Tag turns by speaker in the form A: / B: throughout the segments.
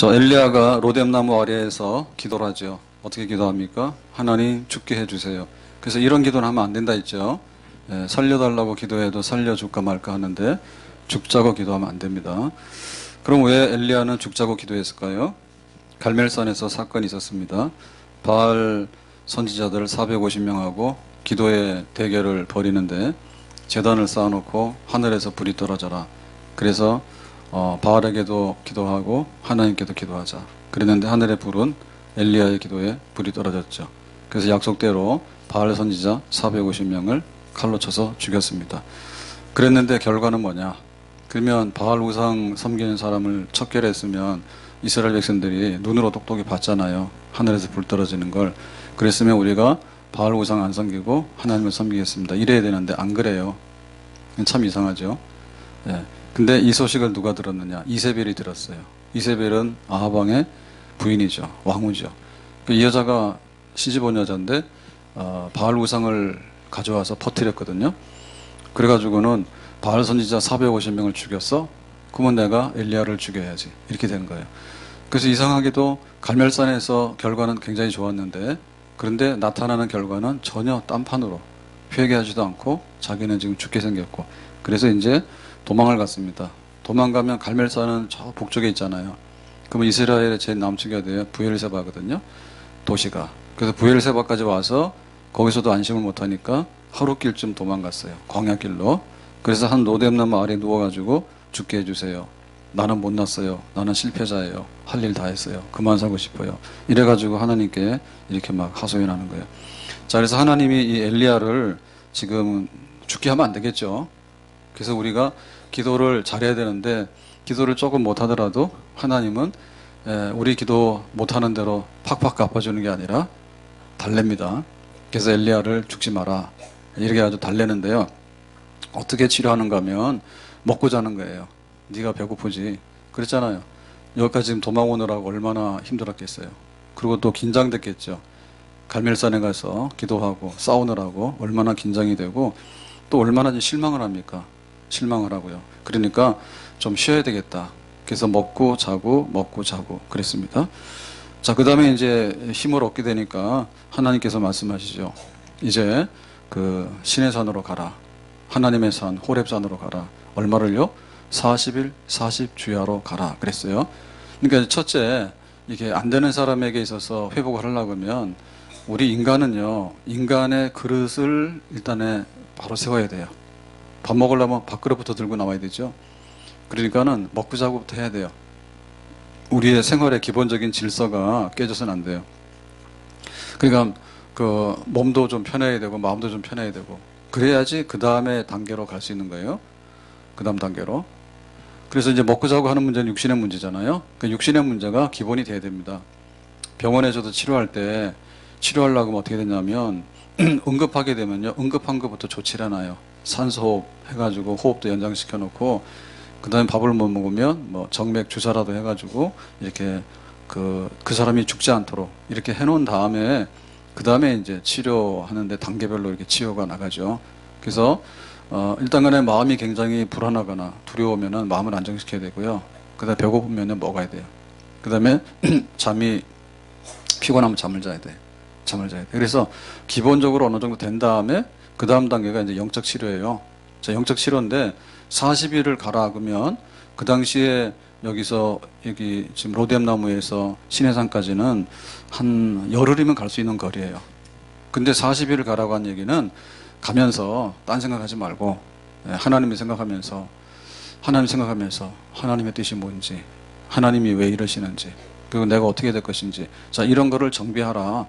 A: 저 엘리야가 로뎀나무 아래에서 기도를 하죠. 어떻게 기도합니까? 하나님 죽게 해주세요. 그래서 이런 기도는 하면 안 된다 했죠. 살려달라고 기도해도 살려줄까 말까 하는데 죽자고 기도하면 안 됩니다. 그럼 왜 엘리야는 죽자고 기도했을까요? 갈멜산에서 사건이 있었습니다. 바알 선지자들 450명하고 기도의 대결을 벌이는데 제단을 쌓아놓고 하늘에서 불이 떨어져라. 그래서 바알에게도 기도하고 하나님께도 기도하자. 그랬는데 하늘의 불은 엘리야의 기도에 불이 떨어졌죠. 그래서 약속대로 바알 선지자 450명을 칼로 쳐서 죽였습니다. 그랬는데 결과는 뭐냐? 그러면 바알 우상 섬기는 사람을 척결했으면 이스라엘 백성들이 눈으로 똑똑히 봤잖아요. 하늘에서 불 떨어지는 걸. 그랬으면 우리가 바알 우상 안 섬기고 하나님을 섬기겠습니다. 이래야 되는데 안 그래요. 참 이상하죠. 예. 근데 이 소식을 누가 들었느냐? 이세벨이 들었어요. 이세벨은 아하방의 부인이죠. 왕후죠. 이 여자가 시집온 여자인데 바알 우상을 가져와서 퍼뜨렸거든요. 그래가지고는 바알 선지자 450명을 죽였어? 그러면 내가 엘리야를 죽여야지. 이렇게 된 거예요. 그래서 이상하게도 갈멜산에서 결과는 굉장히 좋았는데 그런데 나타나는 결과는 전혀 딴판으로 회개하지도 않고 자기는 지금 죽게 생겼고 그래서 이제 도망을 갔습니다. 도망가면 갈멜산은 저 북쪽에 있잖아요. 그러면 이스라엘의 제일 남쪽이 돼요. 부엘세바거든요. 도시가. 그래서 부엘세바까지 와서 거기서도 안심을 못하니까 하루길쯤 도망갔어요. 광야길로. 그래서 한 로뎀나무 아래에 누워가지고 죽게 해주세요. 나는 못났어요. 나는 실패자예요. 할 일 다 했어요. 그만 살고 싶어요. 이래가지고 하나님께 이렇게 막 하소연하는 거예요. 자, 그래서 하나님이 이 엘리야를 지금 죽게 하면 안 되겠죠. 그래서 우리가 기도를 잘해야 되는데 기도를 조금 못하더라도 하나님은 우리 기도 못하는 대로 팍팍 갚아주는 게 아니라 달랩니다. 그래서 엘리야를 죽지 마라. 이렇게 아주 달래는데요. 어떻게 치료하는가 하면 먹고 자는 거예요. 네가 배고프지. 그랬잖아요. 여기까지 지금 도망 오느라고 얼마나 힘들었겠어요. 그리고 또 긴장됐겠죠. 갈멜산에 가서 기도하고 싸우느라고 얼마나 긴장이 되고 또 얼마나 실망을 합니까? 실망을 하고요. 그러니까 좀 쉬어야 되겠다. 그래서 먹고 자고 그랬습니다. 자, 그 다음에 이제 힘을 얻게 되니까 하나님께서 말씀하시죠. 이제 그 시내 산으로 가라. 하나님의 산 호렙산으로 가라. 얼마를요? 40일 40주야로 가라 그랬어요. 그러니까 첫째 이게 안 되는 사람에게 있어서 회복을 하려고 하면 우리 인간은요. 인간의 그릇을 일단에 바로 세워야 돼요. 밥 먹으려면 밥그릇부터 들고 나와야 되죠. 그러니까는 먹고 자고부터 해야 돼요. 우리의 생활의 기본적인 질서가 깨져서는 안 돼요. 그러니까 그 몸도 좀 편해야 되고 마음도 좀 편해야 되고 그래야지 그 다음에 단계로 갈 수 있는 거예요. 그 다음 단계로. 그래서 이제 먹고 자고 하는 문제는 육신의 문제잖아요. 그 육신의 문제가 기본이 돼야 됩니다. 병원에서도 치료할 때 치료하려고 하면 어떻게 되냐면 응급하게 되면요. 응급한 것부터 조치를 해놔요. 산소호흡 해가지고 호흡도 연장시켜 놓고 그 다음에 밥을 못 먹으면 뭐 정맥 주사라도 해가지고 이렇게 그 사람이 죽지 않도록 이렇게 해놓은 다음에 그 다음에 이제 치료하는데 단계별로 이렇게 치료가 나가죠. 그래서 일단 간에 마음이 굉장히 불안하거나 두려우면은 마음을 안정시켜야 되고요. 그 다음에 배고프면은 먹어야 돼요. 그 다음에 잠이 피곤하면 잠을 자야 돼. 잠을 자야 돼. 그래서 기본적으로 어느 정도 된 다음에 그 다음 단계가 이제 영적 치료예요. 자, 영적 치료인데 40일을 가라 그러면 그 당시에 여기 지금 로뎀나무에서 시내산까지는 한 열흘이면 갈 수 있는 거리예요. 근데 40일을 가라고 한 얘기는 가면서 딴 생각하지 말고 하나님을 생각하면서 하나님의 뜻이 뭔지 하나님이 왜 이러시는지 그리고 내가 어떻게 될 것인지 자 이런 거를 정비하라.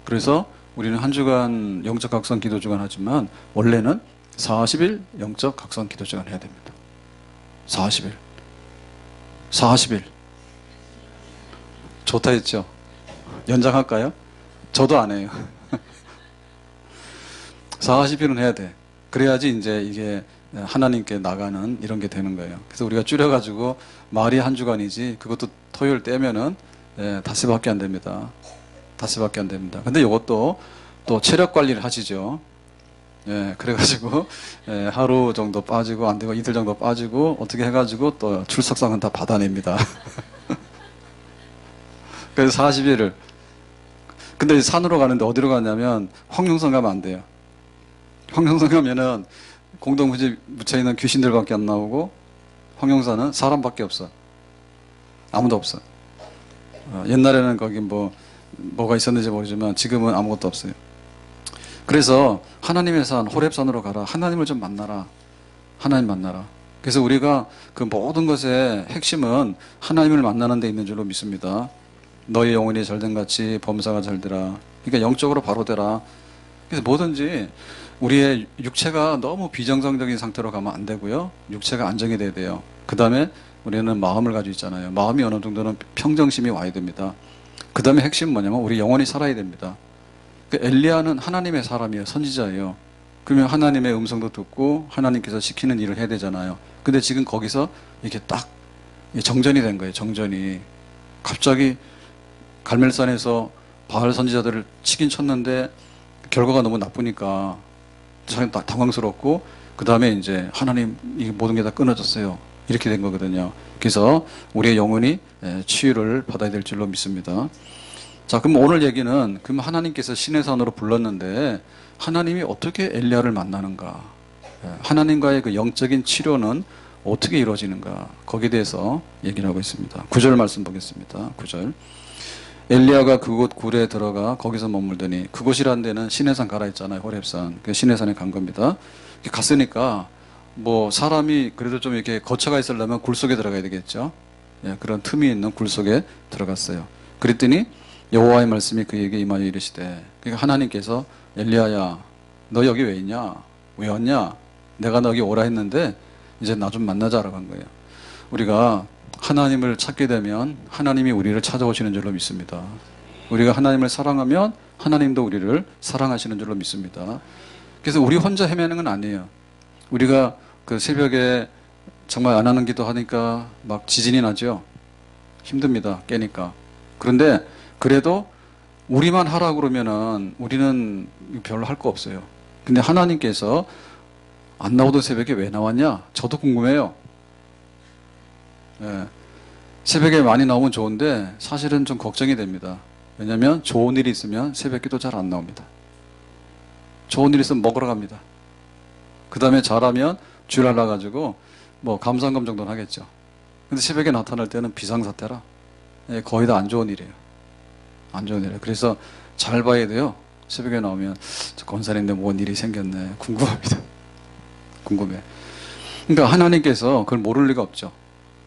A: 그래서 우리는 한 주간 영적 각성 기도 주간 하지만 원래는 40일 영적 각성 기도 주간 해야 됩니다. 40일 좋다 했죠. 연장할까요? 저도 안 해요. 40일은 해야 돼. 그래야지 이제 이게 하나님께 나가는 이런 게 되는 거예요. 그래서 우리가 줄여가지고 말이 한 주간이지 그것도 토요일 떼면은 닷새밖에 안 됩니다. 닷새밖에 안 됩니다. 근데 이것도 또 체력 관리를 하시죠. 그래가지고 하루 정도 빠지고 안 되고 이틀 정도 빠지고 어떻게 해가지고 또 출석상은 다 받아냅니다. 그래서 40일을. 근데 산으로 가는데 어디로 가냐면 황룡산 가면 안 돼요. 황룡산 가면은 공동부지 묻혀있는 귀신들밖에 안 나오고, 황룡산은 사람밖에 없어. 아무도 없어. 옛날에는 거기 뭐가 있었는지 모르지만 지금은 아무것도 없어요. 그래서 하나님의 산, 호렙산으로 가라. 하나님을 좀 만나라. 하나님 만나라. 그래서 우리가 그 모든 것의 핵심은 하나님을 만나는 데 있는 줄로 믿습니다. 너의 영혼이 잘된 같이 범사가 잘되라. 그러니까 영적으로 바로 되라. 그래서 뭐든지 우리의 육체가 너무 비정상적인 상태로 가면 안 되고요. 육체가 안정이 돼야 돼요. 그 다음에 우리는 마음을 가지고 있잖아요. 마음이 어느 정도는 평정심이 와야 됩니다. 그 다음에 핵심은 뭐냐면 우리 영혼이 살아야 됩니다. 그 엘리야는 하나님의 사람이에요. 선지자예요. 그러면 하나님의 음성도 듣고 하나님께서 시키는 일을 해야 되잖아요. 근데 지금 거기서 이게 딱 정전이 된 거예요. 정전이. 갑자기 갈멜산에서 바알 선지자들을 치긴 쳤는데 결과가 너무 나쁘니까 참 당황스럽고, 그 다음에 이제 하나님 이 모든 게 다 끊어졌어요. 이렇게 된 거거든요. 그래서 우리의 영혼이 치유를 받아야 될 줄로 믿습니다. 자, 그럼 오늘 얘기는 그럼 하나님께서 신의 산으로 불렀는데 하나님이 어떻게 엘리야를 만나는가? 하나님과의 그 영적인 치료는 어떻게 이루어지는가? 거기에 대해서 얘기를 하고 있습니다. 9절 말씀 보겠습니다. 9절. 엘리야가 그곳 굴에 들어가 거기서 머물더니, 그곳이라는 데는 시내산 가라 했잖아요. 호렙산. 그 시내산에 간 겁니다. 갔으니까 뭐 사람이 그래도 좀 이렇게 거처가 있으려면 굴 속에 들어가야 되겠죠. 예, 그런 틈이 있는 굴 속에 들어갔어요. 그랬더니 여호와의 말씀이 그에게 임하여 이르시되, 그러니까 하나님께서 엘리야야 너 여기 왜 있냐? 왜 왔냐? 내가 너 여기 오라 했는데 이제 나 좀 만나자라고 한 거예요. 우리가 하나님을 찾게 되면 하나님이 우리를 찾아오시는 줄로 믿습니다. 우리가 하나님을 사랑하면 하나님도 우리를 사랑하시는 줄로 믿습니다. 그래서 우리 혼자 헤매는 건 아니에요. 우리가 그 새벽에 정말 안 하는 기도 하니까 막 지진이 나죠. 힘듭니다. 깨니까. 그런데 그래도 우리만 하라고 그러면은 우리는 별로 할 거 없어요. 근데 하나님께서 안 나오던 새벽에 왜 나왔냐? 저도 궁금해요. 예. 새벽에 많이 나오면 좋은데 사실은 좀 걱정이 됩니다. 왜냐하면 좋은 일이 있으면 새벽 기도 잘 안 나옵니다. 좋은 일 있으면 먹으러 갑니다. 그 다음에 잘하면 줄 알아가지고 뭐 감상금 정도는 하겠죠. 근데 새벽에 나타날 때는 비상사태라. 예, 거의 다 안 좋은 일이에요. 안 좋은 일이에요. 그래서 잘 봐야 돼요. 새벽에 나오면 저 권사님인데 뭔 일이 생겼네. 궁금합니다. 궁금해. 그러니까 하나님께서 그걸 모를 리가 없죠.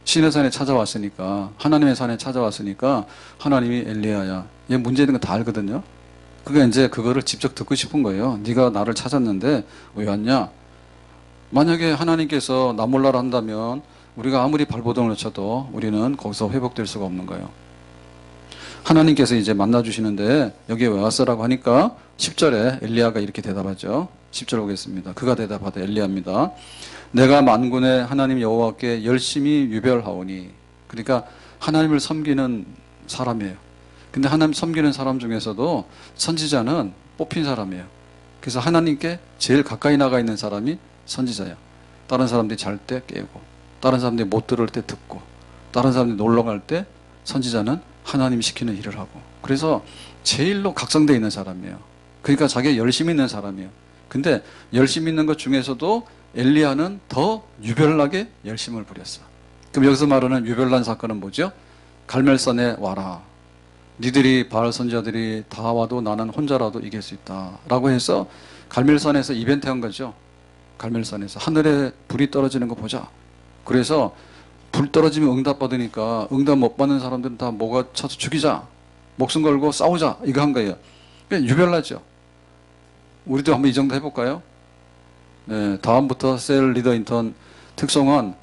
A: 신의 산에 찾아왔으니까, 하나님의 산에 찾아왔으니까 하나님이 엘리야야, 얘 문제 있는 거 다 알거든요. 그게 이제 그거를 직접 듣고 싶은 거예요. 네가 나를 찾았는데 왜 왔냐? 만약에 하나님께서 나 몰라라 한다면 우리가 아무리 발버둥을 쳐도 우리는 거기서 회복될 수가 없는 거예요. 하나님께서 이제 만나주시는데 여기에 왜 왔어라고 하니까 10절에 엘리야가 이렇게 대답하죠. 10절 보겠습니다. 그가 대답하되, 엘리야입니다. 내가 만군의 하나님 여호와께 열심히 유별하오니. 그러니까 하나님을 섬기는 사람이에요. 근데 하나님 섬기는 사람 중에서도 선지자는 뽑힌 사람이에요. 그래서 하나님께 제일 가까이 나가 있는 사람이 선지자예요. 다른 사람들이 잘 때 깨고, 다른 사람들이 못 들을 때 듣고, 다른 사람들이 놀러 갈 때 선지자는 하나님 시키는 일을 하고. 그래서 제일로 각성되어 있는 사람이에요. 그러니까 자기가 열심히 있는 사람이에요. 근데 열심히 있는 것 중에서도 엘리야는 더 유별나게 열심을 부렸어. 그럼 여기서 말하는 유별난 사건은 뭐죠? 갈멜산에 와라. 니들이 바알 선지자들이 다 와도 나는 혼자라도 이길 수 있다 라고 해서 갈멜산에서 이벤트 한 거죠. 갈멜산에서 하늘에 불이 떨어지는 거 보자. 그래서 불 떨어지면 응답 받으니까 응답 못 받는 사람들은 다 뭐가 쳐서 죽이자, 목숨 걸고 싸우자, 이거 한 거예요. 그러니까 유별나죠. 우리도 한번 이 정도 해볼까요? 네, 다음부터 셀 리더 인턴 특성은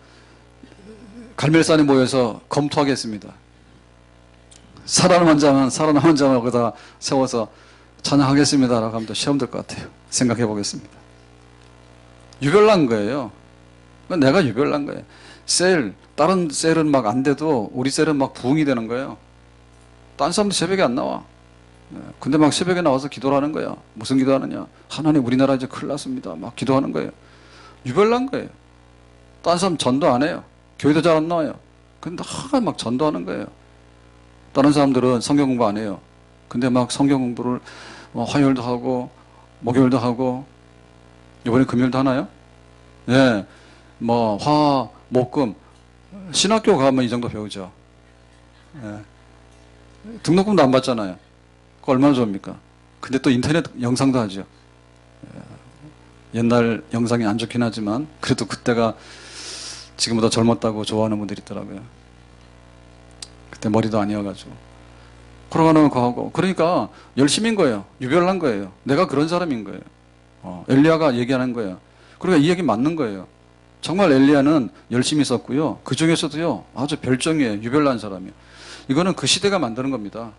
A: 갈멜산에 모여서 검토하겠습니다. 살아남은 자만 거기다 세워서 찬양하겠습니다 라고 하면 또 시험 될 것 같아요. 생각해 보겠습니다. 유별난 거예요. 내가 유별난 거예요. 다른 셀은 막 안 돼도 우리 셀은 막 부흥이 되는 거예요. 딴 사람도 새벽에 안 나와. 근데 막 새벽에 나와서 기도를 하는 거야. 무슨 기도하느냐? 하나님 우리나라 이제 큰일 났습니다. 막 기도하는 거예요. 유별난 거예요. 딴 사람 전도 안 해요. 교회도 잘 안 나와요. 근데 막 전도하는 거예요. 다른 사람들은 성경 공부 안 해요. 근데 막 성경 공부를 화요일도 하고 목요일도 하고 이번에 금요일도 하나요? 예, 뭐 화, 목, 금 신학교 가면 이 정도 배우죠. 예. 등록금도 안 받잖아요. 그거 얼마나 좋습니까? 근데 또 인터넷 영상도 하죠. 옛날 영상이 안 좋긴 하지만 그래도 그때가 지금보다 젊었다고 좋아하는 분들이 있더라고요. 그때 머리도 아니어가지고. 그러고는 그거 하고. 그러니까 열심인 거예요. 유별난 거예요. 내가 그런 사람인 거예요. 엘리야가 얘기하는 거예요. 그러니까 이 얘기 맞는 거예요. 정말 엘리야는 열심히 썼고요. 그 중에서도요, 아주 별종이에요. 유별난 사람이에요. 이거는 그 시대가 만드는 겁니다.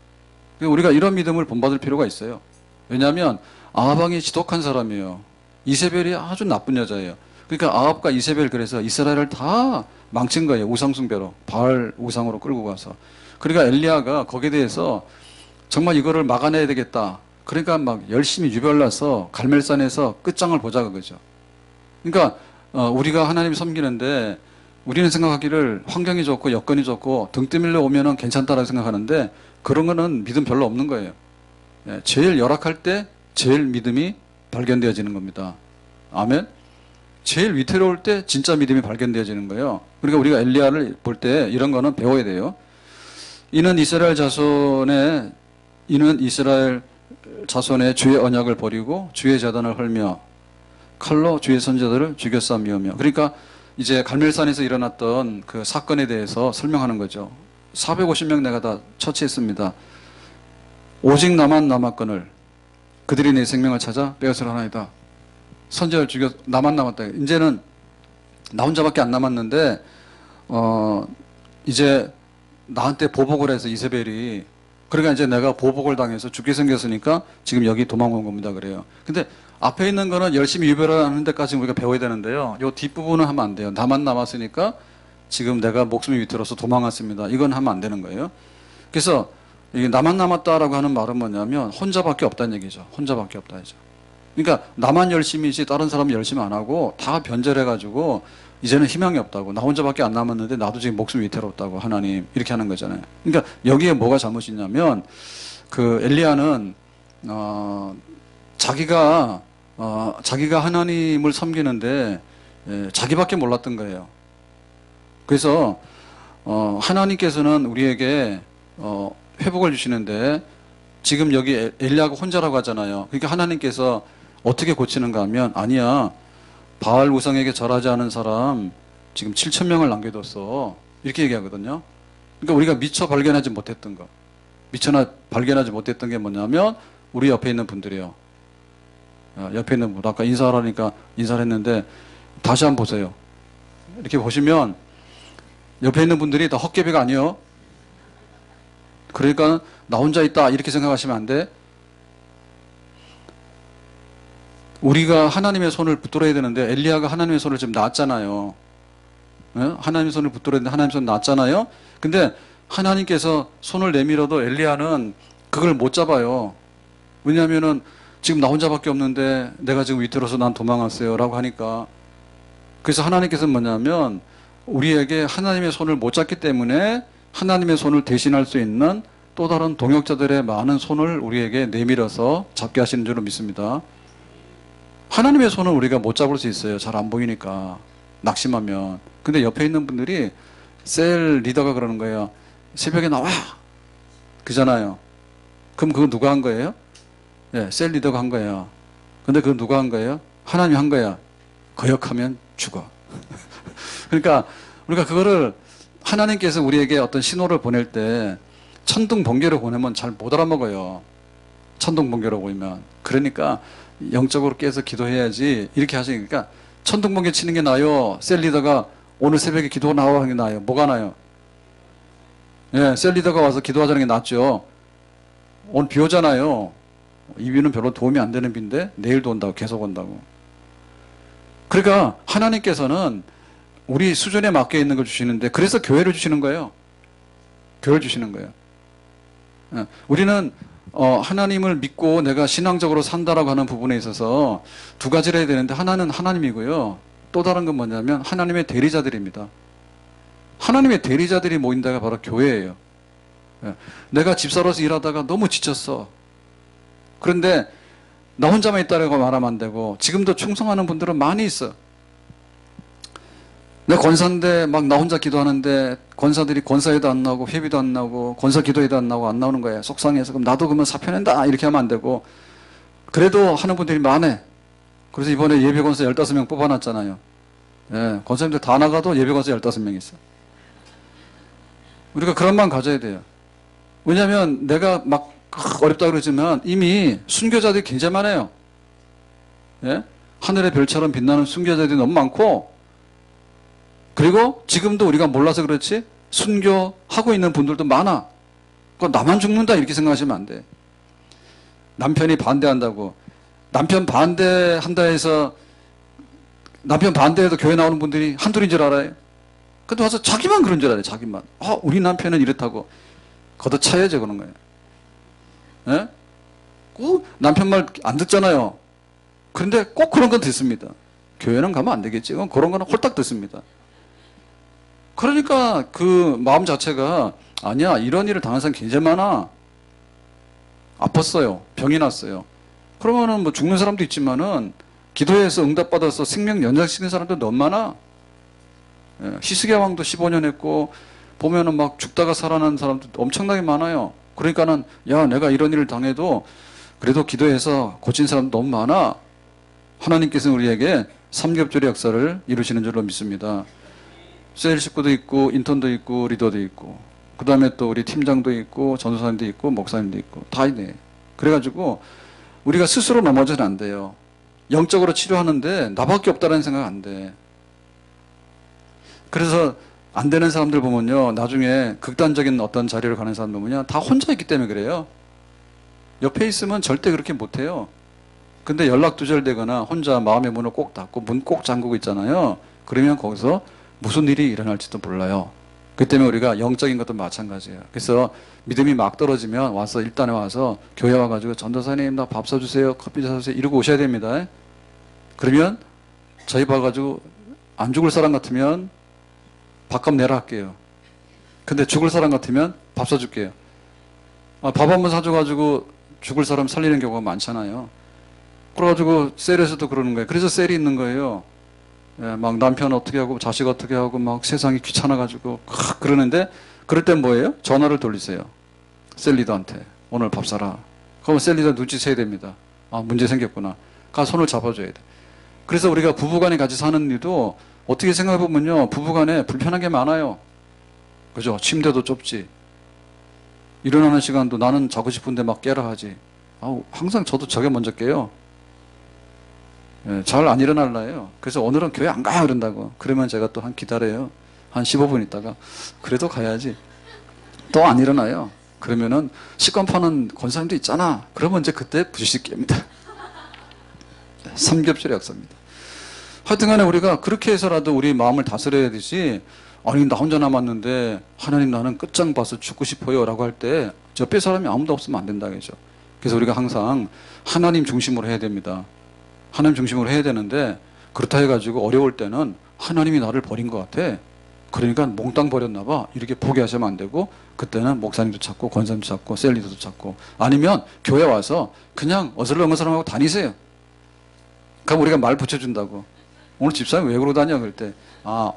A: 우리가 이런 믿음을 본받을 필요가 있어요. 왜냐하면 아합왕이 지독한 사람이에요. 이세벨이 아주 나쁜 여자예요. 그러니까 아합과 이세벨 그래서 이스라엘을 다 망친 거예요. 우상숭배로. 바알 우상으로 끌고 가서. 그러니까 엘리야가 거기에 대해서 정말 이거를 막아내야 되겠다. 그러니까 막 열심히 유별나서 갈멜산에서 끝장을 보자 그거죠. 그러니까 우리가 하나님 섬기는데 우리는 생각하기를 환경이 좋고 여건이 좋고 등 떠밀려 오면은 괜찮다라고 생각하는데 그런 거는 믿음 별로 없는 거예요. 제일 열악할 때 제일 믿음이 발견되어지는 겁니다. 아멘. 제일 위태로울 때 진짜 믿음이 발견되어지는 거예요. 그러니까 우리가 엘리야를 볼 때 이런 거는 배워야 돼요. 이는 이스라엘 자손의 주의 언약을 버리고 주의 제단을 헐며 칼로 주의 선지자들을 죽여 싸매우며. 그러니까 이제 갈멜산에서 일어났던 그 사건에 대해서 설명하는 거죠. 450명 내가 다 처치했습니다. 오직 나만 남았거늘 그들이 내 생명을 찾아 빼앗으려 하나이다. 선지자를 죽여 나만 남았다. 이제는 나 혼자밖에 안 남았는데 이제 나한테 보복을 해서 이세벨이 그러니까 이제 내가 보복을 당해서 죽게 생겼으니까 지금 여기 도망온 겁니다. 그래요. 근데 앞에 있는 거는 열심히 유별하는 데까지 우리가 배워야 되는데요. 요 뒷부분은 하면 안 돼요. 나만 남았으니까 지금 내가 목숨이 위태로워서 도망왔습니다. 이건 하면 안 되는 거예요. 그래서 이게 나만 남았다라고 하는 말은 뭐냐면 혼자밖에 없다는 얘기죠. 혼자밖에 없다 이죠. 그러니까 나만 열심히지 다른 사람은 열심히 안 하고 다 변절해가지고 이제는 희망이 없다고. 나 혼자밖에 안 남았는데 나도 지금 목숨이 위태롭다고 하나님 이렇게 하는 거잖아요. 그러니까 여기에 뭐가 잘못이냐면 그 엘리야는 자기가 하나님을 섬기는데 자기밖에 몰랐던 거예요. 그래서 하나님께서는 우리에게 회복을 주시는데 지금 여기 엘리야가 혼자라고 하잖아요. 그러니까 하나님께서 어떻게 고치는가 하면 아니야. 바알 우상에게 절하지 않은 사람 지금 7,000명을 남겨뒀어. 이렇게 얘기하거든요. 그러니까 우리가 미처 발견하지 못했던 거. 발견하지 못했던 게 뭐냐면 우리 옆에 있는 분들이에요. 옆에 있는 분. 아까 인사하라니까 인사를 했는데 다시 한번 보세요. 이렇게 보시면 옆에 있는 분들이 다 헛개비가 아니에요. 그러니까 나 혼자 있다 이렇게 생각하시면 안 돼. 우리가 하나님의 손을 붙들어야 되는데 엘리야가 하나님의 손을 지금 놨잖아요. 하나님의 손을 붙들어야 되는데 하나님의 손을 놨잖아요. 근데 하나님께서 손을 내밀어도 엘리야는 그걸 못 잡아요. 왜냐하면은 지금 나 혼자밖에 없는데 내가 지금 위태로워서 난 도망왔어요 라고 하니까. 그래서 하나님께서는 뭐냐면 우리에게 하나님의 손을 못 잡기 때문에 하나님의 손을 대신할 수 있는 또 다른 동역자들의 많은 손을 우리에게 내밀어서 잡게 하시는 줄로 믿습니다. 하나님의 손은 우리가 못 잡을 수 있어요. 잘 안 보이니까. 낙심하면. 근데 옆에 있는 분들이 셀 리더가 그러는 거예요. 새벽에 나와! 그잖아요. 그럼 그거 누가 한 거예요? 네, 셀 리더가 한 거예요. 근데 그거 누가 한 거예요? 하나님이 한 거야. 거역하면 죽어. 그러니까 우리가 그거를 하나님께서 우리에게 어떤 신호를 보낼 때 천둥 번개로 보내면 잘 못 알아먹어요. 천둥 번개로 보이면. 그러니까 영적으로 깨서 기도해야지 이렇게 하시니까 천둥 번개 치는 게 나아요? 셀 리더가 오늘 새벽에 기도 나와 하는 게 나아요? 뭐가 나아요? 예, 셀 리더가 와서 기도하자는 게 낫죠. 오늘 비 오잖아요. 이 비는 별로 도움이 안 되는 비인데 내일도 온다고 계속 온다고. 그러니까 하나님께서는 우리 수준에 맞게 있는 걸 주시는데 그래서 교회를 주시는 거예요. 교회를 주시는 거예요. 예, 우리는 하나님을 믿고 내가 신앙적으로 산다라고 하는 부분에 있어서 두 가지를 해야 되는데 하나는 하나님이고요. 또 다른 건 뭐냐면 하나님의 대리자들입니다. 하나님의 대리자들이 모인 데가 바로 교회예요. 예. 내가 집사로서 일하다가 너무 지쳤어. 그런데 나 혼자만 있다라고 말하면 안 되고 지금도 충성하는 분들은 많이 있어. 내 권사인데 막 나 혼자 기도하는데 권사들이 권사에도 안 나오고 회비도 안 나오고 권사 기도에도 안 나오고 안 나오는 거예요. 속상해서. 그럼 나도 그러면 사표 낸다 이렇게 하면 안 되고 그래도 하는 분들이 많아. 그래서 이번에 예비 권사 15명 뽑아놨잖아요. 예, 권사님들 다 나가도 예비 권사 15명 있어. 우리가 그런 마음 가져야 돼요. 왜냐하면 내가 막 어렵다 그러지만 이미 순교자들이 굉장히 많아요. 예? 하늘의 별처럼 빛나는 순교자들이 너무 많고 그리고 지금도 우리가 몰라서 그렇지 순교하고 있는 분들도 많아. 나만 죽는다 이렇게 생각하시면 안 돼. 남편이 반대한다고 남편 반대한다 해서 남편 반대해도 교회 나오는 분들이 한둘인 줄 알아요? 근데 와서 자기만 그런 줄 알아요. 자기만. 우리 남편은 이렇다고 걷어차야죠 그런 거예요. 예? 꼭 남편 말 안 듣잖아요. 그런데 꼭 그런 건 듣습니다. 교회는 가면 안 되겠지. 그런 거는 홀딱 듣습니다. 그러니까 그 마음 자체가 아니야 이런 일을 당한 사람 굉장히 많아. 아팠어요. 병이 났어요. 그러면은 뭐 죽는 사람도 있지만은 기도해서 응답받아서 생명 연장시키는 사람도 너무 많아. 예, 히스기야 왕도 15년 했고 보면은 막 죽다가 살아난 사람도 엄청나게 많아요. 그러니까는 야 내가 이런 일을 당해도 그래도 기도해서 고친 사람도 너무 많아. 하나님께서는 우리에게 삼겹줄의 역사를 이루시는 줄로 믿습니다. 세일 식구도 있고 인턴도 있고 리더도 있고 그 다음에 또 우리 팀장도 있고 전도사님도 있고 목사님도 있고 다 있네. 그래가지고 우리가 스스로 넘어져는 안 돼요. 영적으로 치료하는데 나밖에 없다는 생각 안 돼. 그래서 안 되는 사람들 보면요 나중에 극단적인 어떤 자리를 가는 사람들 보면요 다 혼자 있기 때문에 그래요. 옆에 있으면 절대 그렇게 못해요. 근데 연락 두절되거나 혼자 마음의 문을 꼭 닫고 문 꼭 잠그고 있잖아요. 그러면 거기서 무슨 일이 일어날지도 몰라요. 그 때문에 우리가 영적인 것도 마찬가지예요. 그래서 믿음이 막 떨어지면 와서 일단에 와서 교회 와가지고 전도사님 나 밥 사주세요 커피 사주세요 이러고 오셔야 됩니다. 그러면 저희 봐가지고 안 죽을 사람 같으면 밥값 내라 할게요. 근데 죽을 사람 같으면 밥 사줄게요. 밥 한번 사줘가지고 죽을 사람 살리는 경우가 많잖아요. 그래가지고 셀에서도 그러는 거예요. 그래서 셀이 있는 거예요. 예, 막 남편 어떻게 하고 자식 어떻게 하고 막 세상이 귀찮아가지고 그러는데 그럴 땐 뭐예요? 전화를 돌리세요. 셀 리더한테 오늘 밥 사라. 그러면 셀 리더 눈치 채야 됩니다. 문제 생겼구나. 가서 손을 잡아줘야 돼. 그래서 우리가 부부간에 같이 사는 일도 어떻게 생각해보면요 부부간에 불편한 게 많아요. 그죠? 침대도 좁지. 일어나는 시간도 나는 자고 싶은데 막 깨라 하지. 항상 저도 저게 먼저 깨요. 예, 잘 안 일어날라요. 그래서 오늘은 교회 안 가 그런다고. 그러면 제가 또 한 기다려요. 한 15분 있다가 그래도 가야지. 또 안 일어나요. 그러면은 식권 파는 권사님도 있잖아. 그러면 이제 그때 부시시 깹니다. 삼겹살의 역사입니다. 하여튼간에 우리가 그렇게 해서라도 우리 마음을 다스려야 되지. 아니 나 혼자 남았는데 하나님 나는 끝장 봐서 죽고 싶어요 라고 할 때 옆에 사람이 아무도 없으면 안 된다 그죠. 그래서 우리가 항상 하나님 중심으로 해야 됩니다. 하나님 중심으로 해야 되는데 그렇다 해가지고 어려울 때는 하나님이 나를 버린 것 같아. 그러니까 몽땅 버렸나 봐. 이렇게 포기하시면 안 되고 그때는 목사님도 찾고 권사님도 찾고 셀리더도 찾고 아니면 교회 와서 그냥 어슬렁어슬렁하고 다니세요. 그럼 우리가 말 붙여준다고. 오늘 집사님 왜 그러고 다녀? 그럴 때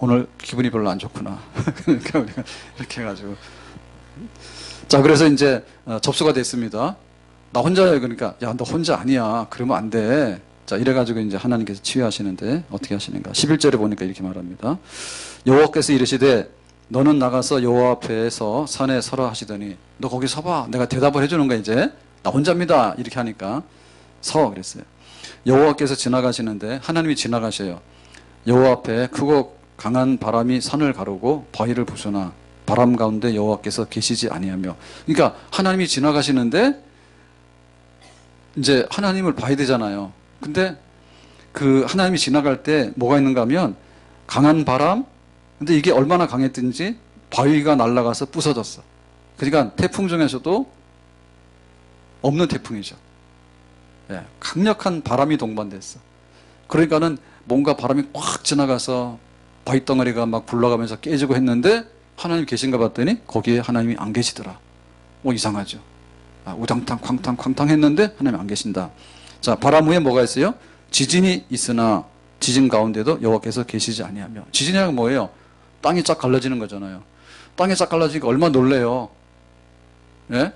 A: 오늘 기분이 별로 안 좋구나. 그러니까 우리가 이렇게 해가지고 자 그래서 이제 접수가 됐습니다. 나 혼자예요. 그러니까 야 너 혼자 아니야. 그러면 안 돼. 자 이래가지고 이제 하나님께서 치유하시는데 어떻게 하시는가 11절에 보니까 이렇게 말합니다. 여호와께서 이르시되 너는 나가서 여호와 앞에서 산에 서라 하시더니 너 거기 서봐. 내가 대답을 해주는 거야 이제. 나 혼자입니다. 이렇게 하니까 서 그랬어요. 여호와께서 지나가시는데 하나님이 지나가셔요. 여호와 앞에 크고 강한 바람이 산을 가르고 바위를 부수나 바람 가운데 여호와께서 계시지 아니하며 그러니까 하나님이 지나가시는데 이제 하나님을 봐야 되잖아요. 근데 그 하나님이 지나갈 때 뭐가 있는가 하면 강한 바람 근데 이게 얼마나 강했든지 바위가 날아가서 부서졌어. 그러니까 태풍 중에서도 없는 태풍이죠. 예, 강력한 바람이 동반됐어. 그러니까는 뭔가 바람이 꽉 지나가서 바위덩어리가 막 굴러가면서 깨지고 했는데 하나님 계신가 봤더니 거기에 하나님이 안 계시더라. 이상하죠. 우당탕 쾅탕 쾅탕 했는데 하나님 안 계신다. 자, 바람 후에 뭐가 있어요? 지진이 있으나 지진 가운데도 여호와께서 계시지 아니하며. 지진이란 뭐예요? 땅이 쫙 갈라지는 거잖아요. 땅이 쫙 갈라지니까 얼마나 놀래요. 예?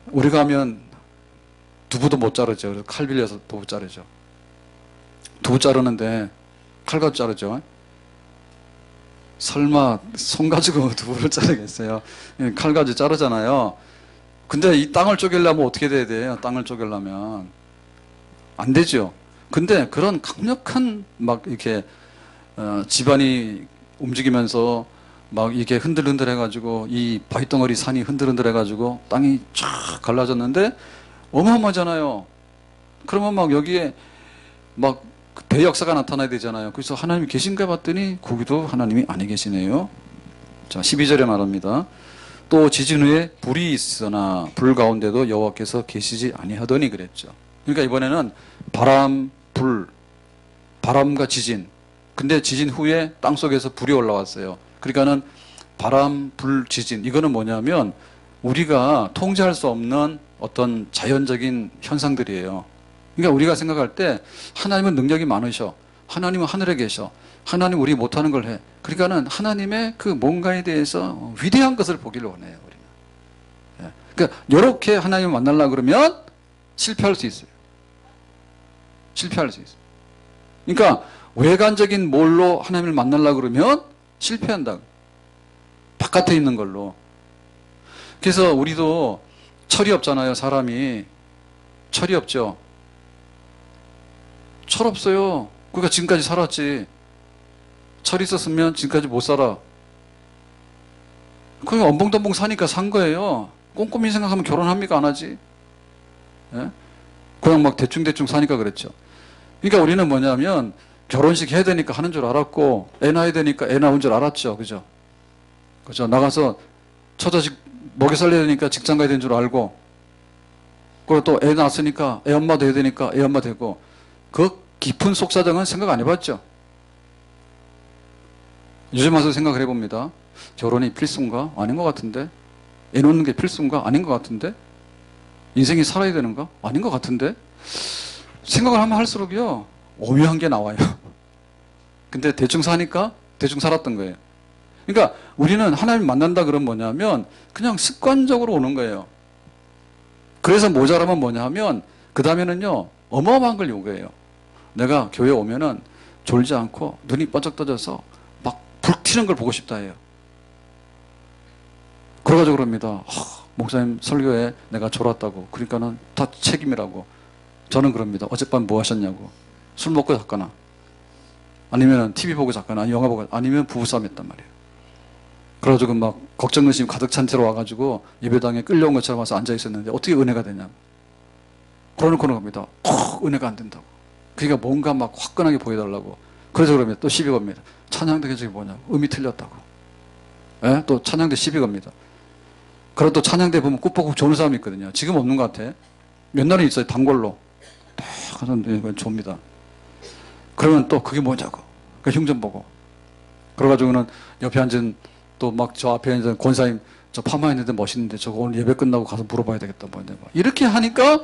A: 우리가 하면 두부도 못 자르죠. 그래서 칼 빌려서 두부 자르죠. 두부 자르는데 칼 가지고 자르죠. 설마 손 가지고 두부를 자르겠어요? 칼 가지고 자르잖아요. 근데 이 땅을 쪼개려면 어떻게 돼야 돼요? 땅을 쪼개려면 안 되죠. 근데 그런 강력한 막 이렇게 집안이 움직이면서 막 이게 흔들흔들 해가지고 이 바위덩어리 산이 흔들흔들 해가지고 땅이 쫙 갈라졌는데 어마어마하잖아요. 그러면 막 여기에 막 대역사가 나타나야 되잖아요. 그래서 하나님이 계신가 봤더니 거기도 하나님이 아니 계시네요. 자, 12절에 말합니다. 또 지진 후에 불이 있으나 불 가운데도 여호와께서 계시지 아니하더니 그랬죠. 그러니까 이번에는 바람, 불, 바람과 지진. 근데 지진 후에 땅속에서 불이 올라왔어요. 그러니까는 바람, 불, 지진. 이거는 뭐냐면 우리가 통제할 수 없는 어떤 자연적인 현상들이에요. 그러니까 우리가 생각할 때 하나님은 능력이 많으셔. 하나님은 하늘에 계셔. 하나님 우리 못하는 걸 해. 그러니까는 하나님의 그 뭔가에 대해서 위대한 것을 보기를 원해요. 우리는. 그러니까 이렇게 하나님을 만나려고 그러면 실패할 수 있어요. 실패할 수 있어요. 그러니까 외관적인 뭘로 하나님을 만나려고 그러면 실패한다. 바깥에 있는 걸로. 그래서 우리도 철이 없잖아요. 사람이. 철이 없죠. 철 없어요. 그러니까 지금까지 살았지. 철이 있었으면 지금까지 못 살아. 그냥 엄벙덤벙 사니까 산 거예요. 꼼꼼히 생각하면 결혼합니까? 안 하지. 예? 그냥 막 대충대충 사니까 그랬죠. 그러니까 우리는 뭐냐면 결혼식 해야 되니까 하는 줄 알았고 애 낳아야 되니까 애 낳은 줄 알았죠. 그죠? 그죠? 나가서 처자식 먹여 살려야 되니까 직장 가야 되는 줄 알고 그리고 또 애 낳았으니까 애 엄마 돼야 되니까 애 엄마 되고 그 깊은 속사정은 생각 안 해봤죠. 요즘 와서 생각을 해봅니다. 결혼이 필수인가? 아닌 것 같은데. 애 놓는 게 필수인가? 아닌 것 같은데. 인생이 살아야 되는가? 아닌 것 같은데. 생각을 하면 할수록요 오묘한 게 나와요. 근데 대충 사니까 대충 살았던 거예요. 그러니까 우리는 하나님 만난다 그러면 뭐냐면 그냥 습관적으로 오는 거예요. 그래서 모자라면 뭐냐 하면 그 다음에는요 어마어마한 걸 요구해요. 내가 교회 오면은 졸지 않고 눈이 번쩍 떠져서 막 불튀는 걸 보고 싶다 해요. 그래가지고 그럽니다. 목사님 설교에 내가 졸았다고. 그러니까는 다 책임이라고. 저는 그럽니다. 어젯밤 뭐 하셨냐고. 술 먹고 잤거나 아니면 TV 보고 잤거나 아니면 영화 보고 아니면 부부싸움 했단 말이에요. 그래가지고 막 걱정 의심 가득 찬 채로 와가지고 예배당에 끌려온 것처럼 와서 앉아 있었는데 어떻게 은혜가 되냐고. 그러놓고는 겁니다. 은혜가 안 된다고. 그러니까 뭔가 막 화끈하게 보여달라고. 그래서 그러면 또 시비 겁니다. 찬양대 저게 뭐냐고. 음이 틀렸다고. 예? 또 찬양대 시비 겁니다. 그리고 또 찬양대 보면 꾹꾹 좋은 사람이 있거든요. 지금 없는 것 같아. 옛날에 있어요. 단골로. 딱 하는데 줍니다. 그러면 또 그게 뭐냐고. 그 흉 좀 보고. 그래가지고는 옆에 앉은 또 막 저 앞에 앉은 권사님 저 파마했는데 멋있는데 저거 오늘 예배 끝나고 가서 물어봐야 되겠다. 뭐 이렇게 하니까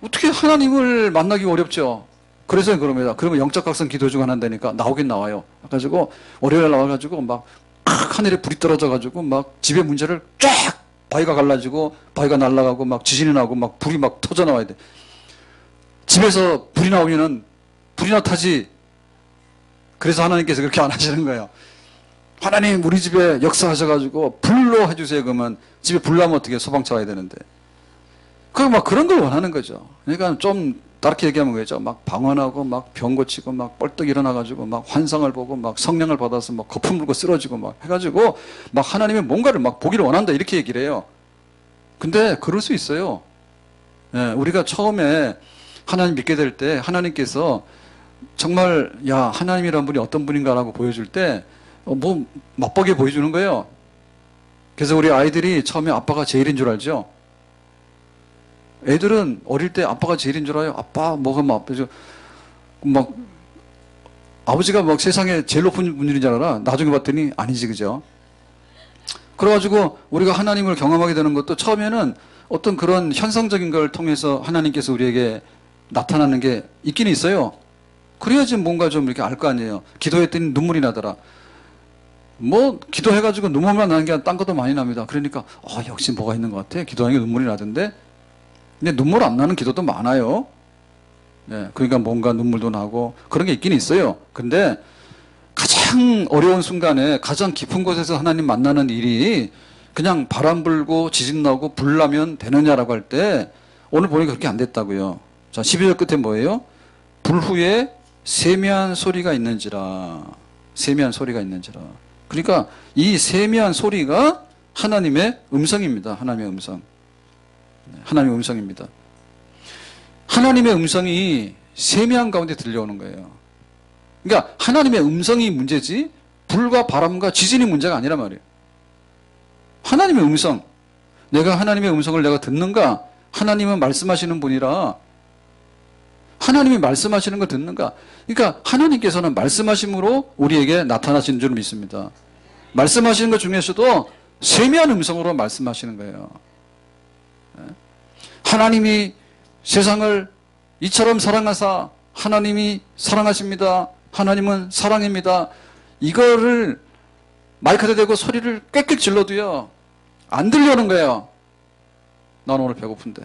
A: 어떻게 하나님을 만나기 어렵죠. 그래서 그럽니다. 그러면 영적 각성 기도 중 하나인데니까 나오긴 나와요. 그래가지고 월요일 나와가지고 막 하늘에 불이 떨어져가지고 막 집의 문제를 쫙 바위가 갈라지고 바위가 날아가고 막 지진이 나고 막 불이 막 터져 나와야 돼. 집에서 불이 나오면은 불이나 타지. 그래서 하나님께서 그렇게 안 하시는 거예요. 하나님 우리 집에 역사하셔가지고 불로 해주세요. 그러면 집에 불 나면 어떻게 소방차 와야 되는데. 그럼 막 그런 걸 원하는 거죠. 그러니까 좀 다르게 얘기하면 그죠. 막 방언하고 막 병 고치고 막 뻘떡 일어나가지고 막 환상을 보고 막 성령을 받아서 막 거품 불고 쓰러지고 막 해가지고 막 하나님의 뭔가를 막 보기를 원한다 이렇게 얘기를 해요. 근데 그럴 수 있어요. 예, 우리가 처음에 하나님 믿게 될 때 하나님께서 정말 야 하나님이란 분이 어떤 분인가라고 보여줄 때 뭐 맛보게 보여주는 거예요. 그래서 우리 아이들이 처음에 아빠가 제일인 줄 알죠. 애들은 어릴 때 아빠가 제일인 줄 알아요. 아빠 뭐가 막 아버지가 막 세상에 제일 높은 분인 줄 알아. 나중에 봤더니 아니지 그죠. 그래가지고 우리가 하나님을 경험하게 되는 것도 처음에는 어떤 그런 현상적인 걸 통해서 하나님께서 우리에게 나타나는 게 있긴 있어요. 그래야지 뭔가 좀 이렇게 알 거 아니에요. 기도했더니 눈물이 나더라. 뭐 기도해가지고 눈물만 나는 게 아니라 딴 것도 많이 납니다. 그러니까 역시 뭐가 있는 것 같아. 기도하니까 눈물이 나던데. 근데 눈물 안 나는 기도도 많아요. 예, 그러니까 뭔가 눈물도 나고 그런 게 있긴 있어요. 근데 가장 어려운 순간에 가장 깊은 곳에서 하나님 만나는 일이 그냥 바람 불고 지진 나고 불 나면 되느냐라고 할 때 오늘 보니까 그렇게 안 됐다고요. 자, 12절 끝에 뭐예요? 불 후에 세미한 소리가 있는지라. 세미한 소리가 있는지라. 그러니까 이 세미한 소리가 하나님의 음성입니다. 하나님의 음성. 하나님의 음성입니다. 하나님의 음성이 세미한 가운데 들려오는 거예요. 그러니까 하나님의 음성이 문제지 불과 바람과 지진이 문제가 아니란 말이에요. 하나님의 음성. 내가 하나님의 음성을 내가 듣는가? 하나님은 말씀하시는 분이라 하나님이 말씀하시는 걸 듣는가? 그러니까 하나님께서는 말씀하심으로 우리에게 나타나시는 줄 믿습니다. 말씀하시는 것 중에서도 세미한 음성으로 말씀하시는 거예요. 하나님이 세상을 이처럼 사랑하사 하나님이 사랑하십니다. 하나님은 사랑입니다. 이거를 마이크에 대고 소리를 꽥꽥 질러도요 안 들려오는 거예요. 난 오늘 배고픈데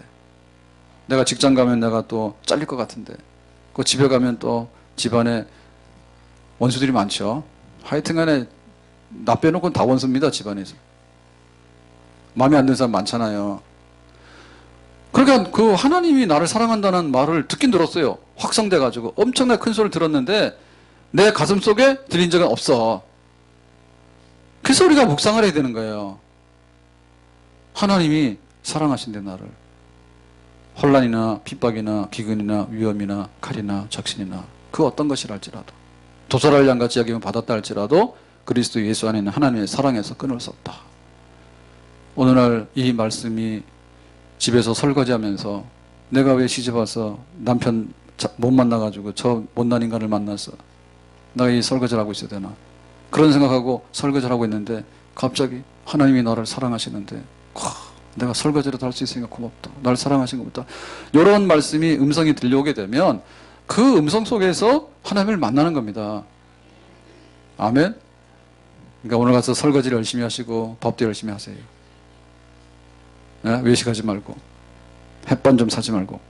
A: 내가 직장 가면 내가 또 잘릴 것 같은데 그 집에 가면 또 집안에 원수들이 많죠. 하여튼간에 나 빼놓고는 다 원수입니다. 집안에서. 마음에 안 드는 사람 많잖아요. 그러니까 그 하나님이 나를 사랑한다는 말을 듣긴 들었어요. 확성돼가지고 엄청나게 큰 소리를 들었는데 내 가슴 속에 들린 적은 없어. 그래서 우리가 묵상을 해야 되는 거예요. 하나님이 사랑하신대 나를. 혼란이나 핍박이나 기근이나 위험이나 칼이나 적신이나 그 어떤 것이라 할지라도 도살할 양같이 여기면 받았다 할지라도 그리스도 예수 안에 있는 하나님의 사랑에서 끊을 수 없다. 오늘날 이 말씀이 집에서 설거지하면서 내가 왜 시집 와서 남편 못 만나가지고 저 못난 인간을 만나서 내가 이 설거지를 하고 있어야 되나 그런 생각하고 설거지를 하고 있는데 갑자기 하나님이 나를 사랑하시는데 내가 설거지라도 할 수 있으니까 고맙다. 날 사랑하신 것보다 이런 말씀이 음성이 들려오게 되면 그 음성 속에서 하나님을 만나는 겁니다. 아멘. 그러니까 오늘 가서 설거지를 열심히 하시고 밥도 열심히 하세요. 네? 외식하지 말고 햇반 좀 사지 말고.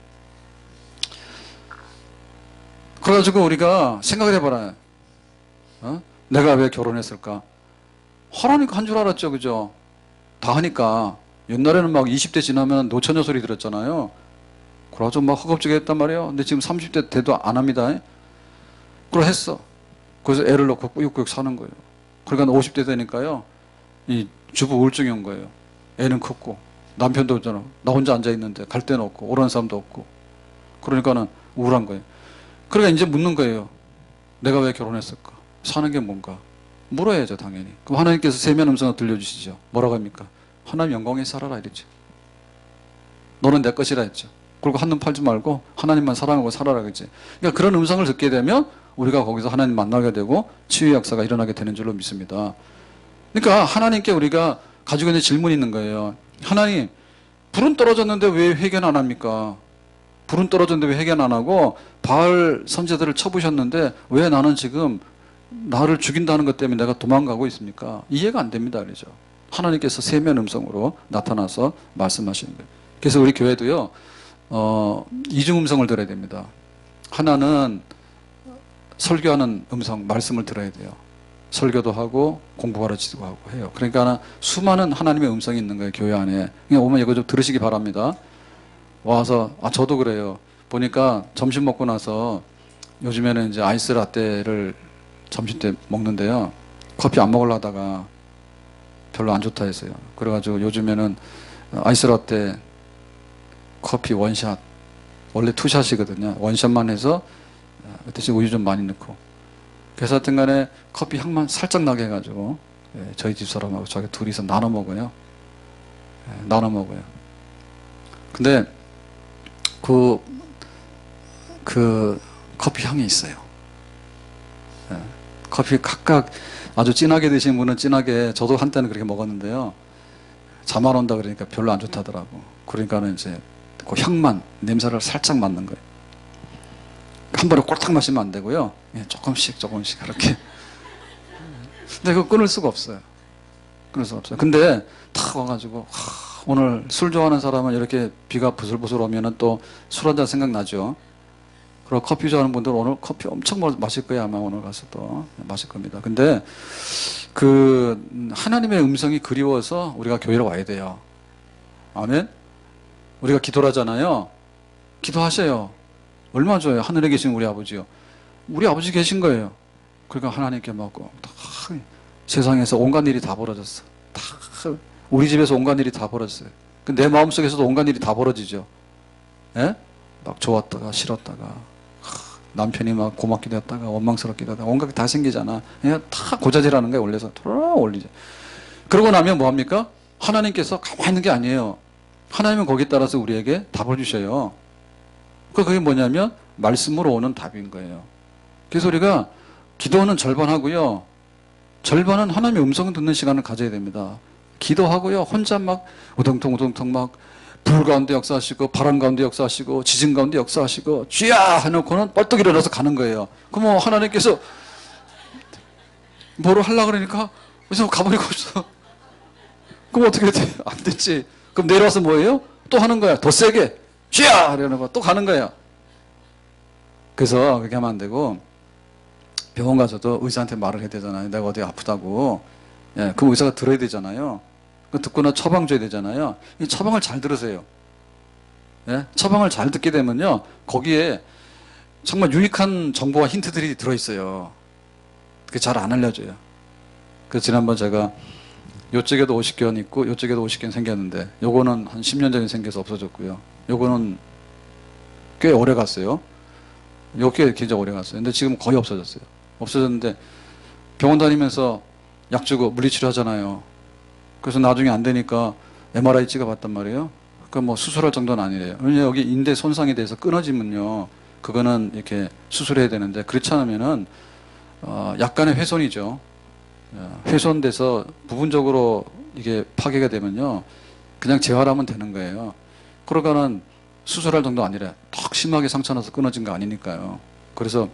A: 그래가지고 우리가 생각을 해봐라. 내가 왜 결혼했을까? 하라니까 한 줄 알았죠. 그죠? 다 하니까. 옛날에는 막 20대 지나면 노처녀 소리 들었잖아요. 그래가지고 막 허겁지겁 했단 말이에요. 근데 지금 30대 돼도 안 합니다. 그걸 했어. 그래서 애를 낳고 꾸역꾸역 사는 거예요. 그러니까 50대 되니까요. 이 주부 우울증이 온 거예요. 애는 컸고 남편도 없잖아. 나 혼자 앉아있는데 갈 데는 없고 오라는 사람도 없고 그러니까는 우울한 거예요. 그러니까 이제 묻는 거예요. 내가 왜 결혼했을까? 사는 게 뭔가? 물어야죠 당연히. 그럼 하나님께서 세미한 음성을 들려주시죠. 뭐라고 합니까? 하나님 영광에 살아라 이랬죠. 너는 내 것이라 했죠. 그리고 한눈 팔지 말고 하나님만 사랑하고 살아라 그랬지. 그러니까 그런 음성을 듣게 되면 우리가 거기서 하나님 만나게 되고 치유의 역사가 일어나게 되는 줄로 믿습니다. 그러니까 하나님께 우리가 가지고 있는 질문이 있는 거예요. 하나님, 불은 떨어졌는데 왜 회개 안 합니까? 불은 떨어졌는데 왜 회개 안 하고 바알 선지자들을 쳐부셨는데 왜 나는 지금 나를 죽인다는 것 때문에 내가 도망가고 있습니까? 이해가 안 됩니다. 그러죠. 하나님께서 세미한 음성으로 나타나서 말씀하시는 거예요. 그래서 우리 교회도요, 이중 음성을 들어야 됩니다. 하나는 설교하는 음성, 말씀을 들어야 돼요. 설교도 하고 공부 가르치고 하고 해요. 그러니까 수많은 하나님의 음성이 있는 거예요. 교회 안에. 그냥 오면 이거 좀 들으시기 바랍니다. 와서 저도 그래요. 보니까 점심 먹고 나서 요즘에는 이제 아이스 라떼를 점심 때 먹는데요. 커피 안 먹으려 하다가 별로 안 좋다 했어요. 그래가지고 요즘에는 아이스 라떼 커피 원샷, 원래 투샷이거든요. 원샷만 해서 대신 우유 좀 많이 넣고. 그래서 하여튼 간에 커피 향만 살짝 나게 해가지고 저희 집 사람하고 저희 둘이서 나눠 먹어요. 나눠 먹어요. 근데 그 커피 향이 있어요. 커피 각각 아주 진하게 드신 분은 진하게, 저도 한때는 그렇게 먹었는데요. 잠 안 온다 그러니까 별로 안 좋다더라고. 그러니까는 이제 그 향만, 냄새를 살짝 맡는 거예요. 한 번에 꼴딱 마시면 안 되고요. 조금씩 조금씩 그렇게. 근데 그거 끊을 수가 없어요. 끊을 수가 없어요. 근데 탁 와가지고 오늘 술 좋아하는 사람은 이렇게 비가 부슬부슬 오면은 또 술 한잔 생각나죠. 그리고 커피 좋아하는 분들은 오늘 커피 엄청 마실 거예요. 아마 오늘 가서 또 마실 겁니다. 근데 그 하나님의 음성이 그리워서 우리가 교회로 와야 돼요. 아멘. 우리가 기도를 하잖아요. 기도하세요. 얼마나 좋아요. 하늘에 계신 우리 아버지요. 우리 아버지 계신 거예요. 그러니까 하나님께 맞고 세상에서 온갖 일이 다 벌어졌어. 다 우리 집에서 온갖 일이 다 벌어졌어요. 내 마음속에서도 온갖 일이 다 벌어지죠. 예? 막 좋았다가 싫었다가 남편이 막 고맙기도 했다가 원망스럽기도 하다가 온갖 게 다 생기잖아. 그냥 다 고자질하는 거예요. 올려서 돌아올리죠. 그러고 나면 뭐합니까? 하나님께서 가만히 있는 게 아니에요. 하나님은 거기에 따라서 우리에게 답을 주셔요. 그게 뭐냐면 말씀으로 오는 답인 거예요. 그래서 우리가 기도는 절반하고요. 절반은 하나님의 음성을 듣는 시간을 가져야 됩니다. 기도하고요. 혼자 막 우동통 막 불 가운데 역사하시고 바람 가운데 역사하시고 지진 가운데 역사하시고 쥐야 해놓고는 뻘떡 일어나서 가는 거예요. 그럼 하나님께서 뭐를 하려고 그러니까 그래서 가버리고 있어. 그럼 어떻게 돼? 안 됐지. 그럼 내려와서 뭐예요? 또 하는 거야. 더 세게 쥐야 하려고 또 가는 거야. 그래서 그렇게 하면 안 되고 병원 가서도 의사한테 말을 해야 되잖아요. 내가 어디 아프다고. 예, 그럼 의사가 들어야 되잖아요. 듣고나 처방 줘야 되잖아요. 이 처방을 잘 들으세요. 예? 처방을 잘 듣게 되면요. 거기에 정말 유익한 정보와 힌트들이 들어있어요. 그게 잘 안 알려줘요. 그래서 지난번 제가 요쪽에도 50견 있고 요쪽에도 50견 생겼는데 요거는 한 10년 전에 생겨서 없어졌고요. 요거는 꽤 오래 갔어요. 요게 굉장히 오래 갔어요. 근데 지금 거의 없어졌어요. 없어졌는데 병원 다니면서 약 주고 물리치료 하잖아요. 그래서 나중에 안 되니까 MRI 찍어봤단 말이에요. 그러니까 뭐 수술할 정도는 아니래요. 왜냐면 여기 인대 손상에 대해서 끊어지면요. 그거는 이렇게 수술해야 되는데 그렇지 않으면은 약간의 훼손이죠. 훼손돼서 부분적으로 이게 파괴가 되면요. 그냥 재활하면 되는 거예요. 그러니까는 수술할 정도 아니래. 턱 심하게 상처 나서 끊어진 거 아니니까요. 그래서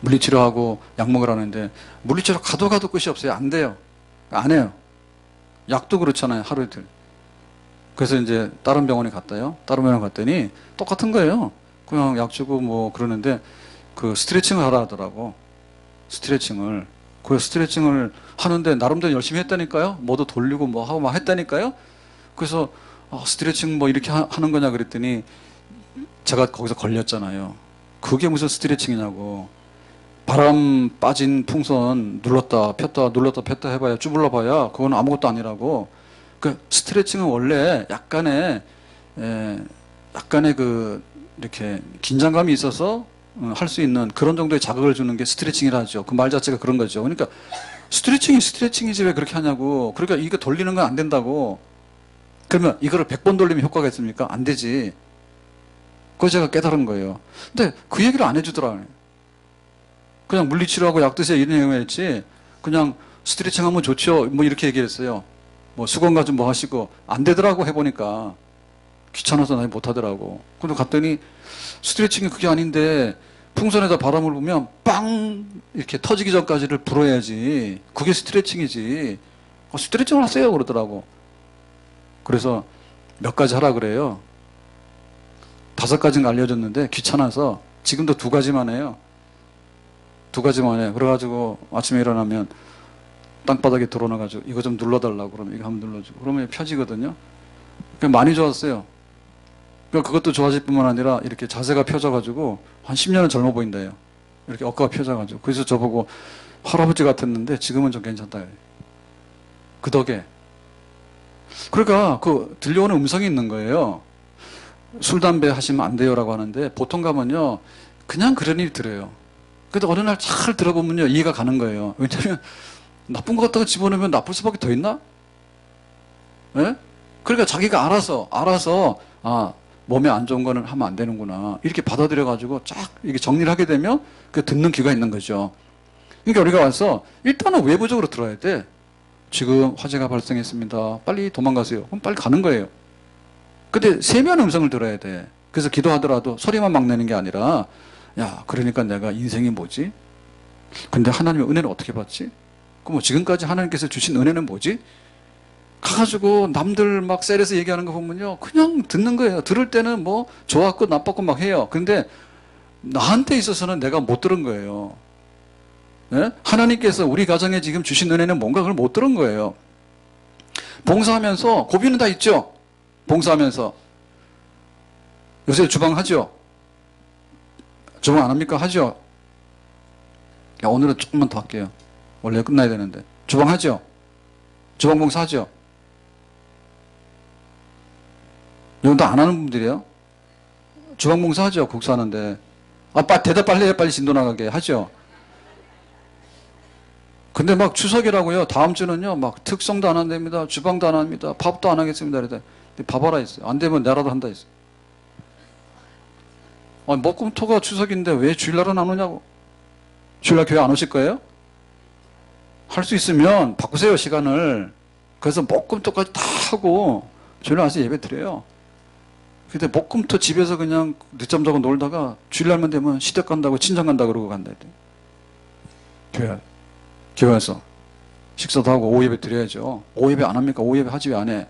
A: 물리치료하고 약 먹으라는데 물리치료 가도 끝이 없어요. 안 돼요. 안 해요. 약도 그렇잖아요. 하루 이틀. 그래서 이제 다른 병원에 갔다요. 다른 병원에 갔더니 똑같은 거예요. 그냥 약 주고 뭐 그러는데 그 스트레칭을 하라 하더라고. 스트레칭을. 그 스트레칭을 하는데 나름대로 열심히 했다니까요. 뭐도 돌리고 뭐 하고 막 했다니까요. 그래서 스트레칭 뭐 이렇게 하는 거냐 그랬더니 제가 거기서 걸렸잖아요. 그게 무슨 스트레칭이냐고. 바람 빠진 풍선 눌렀다 폈다 눌렀다 폈다 해봐야 주물러 봐야 그건 아무것도 아니라고. 그 스트레칭은 원래 약간의 그 이렇게 긴장감이 있어서 할 수 있는 그런 정도의 자극을 주는 게 스트레칭이라 하죠. 그 말 자체가 그런 거죠. 그러니까 스트레칭이지 왜 그렇게 하냐고. 그러니까 이거 돌리는 건 안 된다고. 그러면 이거를 100번 돌리면 효과가 있습니까? 안 되지. 그거 제가 깨달은 거예요. 근데 그 얘기를 안 해주더라고요. 그냥 물리치료하고 약 드세요 이런 얘기만 했지 그냥 스트레칭 하면 좋죠 뭐 이렇게 얘기했어요. 뭐 수건 가지고 뭐 하시고 안 되더라고. 해보니까 귀찮아서 나 못하더라고. 근데 갔더니 스트레칭이 그게 아닌데 풍선에다 바람을 불면 빵 이렇게 터지기 전까지를 불어야지 그게 스트레칭이지. 스트레칭을 하세요 그러더라고. 그래서 몇 가지 하라 그래요. 5가지는 알려줬는데 귀찮아서 지금도 2가지만 해요. 2가지만 해. 그래가지고 아침에 일어나면 땅바닥에 드러나가지고 이거 좀 눌러달라고 그러면 이거 한번 눌러주고 그러면 펴지거든요. 많이 좋았어요. 그것도 좋아질 뿐만 아니라 이렇게 자세가 펴져가지고 한 10년은 젊어 보인다요. 이렇게 어깨가 펴져가지고. 그래서 저보고 할아버지 같았는데 지금은 좀 괜찮다. 그 덕에. 그러니까 그 들려오는 음성이 있는 거예요. 술, 담배 하시면 안 돼요라고 하는데 보통 가면요. 그냥 그런 일이 들어요. 근데 어느 날 잘 들어보면요. 이해가 가는 거예요. 왜냐면 나쁜 것 갖다가 집어넣으면 나쁠 수밖에 더 있나? 예? 그러니까 자기가 알아서 몸에 안 좋은 거는 하면 안 되는구나. 이렇게 받아들여가지고 쫙 이게 정리를 하게 되면 그 듣는 귀가 있는 거죠. 그러니까 우리가 와서 일단은 외부적으로 들어야 돼. 지금 화재가 발생했습니다. 빨리 도망가세요. 그럼 빨리 가는 거예요. 근데 세미한 음성을 들어야 돼. 그래서 기도하더라도 소리만 막 내는 게 아니라, 야, 그러니까 내가 인생이 뭐지? 근데 하나님의 은혜는 어떻게 받지? 그럼 뭐 지금까지 하나님께서 주신 은혜는 뭐지? 가가지고 남들 막 셀에서 얘기하는 거 보면요, 그냥 듣는 거예요. 들을 때는 뭐 좋았고 나빴고 막 해요. 근데 나한테 있어서는 내가 못 들은 거예요. 네? 하나님께서 우리 가정에 지금 주신 은혜는 뭔가 그걸 못 들은 거예요. 봉사하면서 고비는 다 있죠. 봉사하면서 요새 주방 하죠. 주방 안 합니까? 하죠. 야, 오늘은 조금만 더 할게요. 원래 끝나야 되는데. 주방 하죠. 주방 봉사 하죠. 이건 다 안 하는 분들이에요. 주방 봉사 하죠. 국수하는데. 아, 대답 빨리 해. 빨리 진도 나가게 하죠. 근데 막 추석이라고요. 다음 주는요, 막 특성도 안 한답니다. 주방도 안 합니다. 밥도 안 하겠습니다. 이러다. 밥 하라 했어요. 안 되면 내라도 한다 했어요. 아니, 목금토가 추석인데 왜 주일날은 안 오냐고. 주일날 교회 안 오실 거예요? 할 수 있으면 바꾸세요, 시간을. 그래서 목금토까지 다 하고 주일날 와서 예배 드려요. 근데 목금토 집에서 그냥 늦잠 자고 놀다가 주일날만 되면 시댁 간다고 친정 간다고 그러고 간다 했더니. 교회에서 식사도 하고 오후 예배 드려야죠. 오후 예배 안 합니까? 오후 예배 하지 왜 안 해?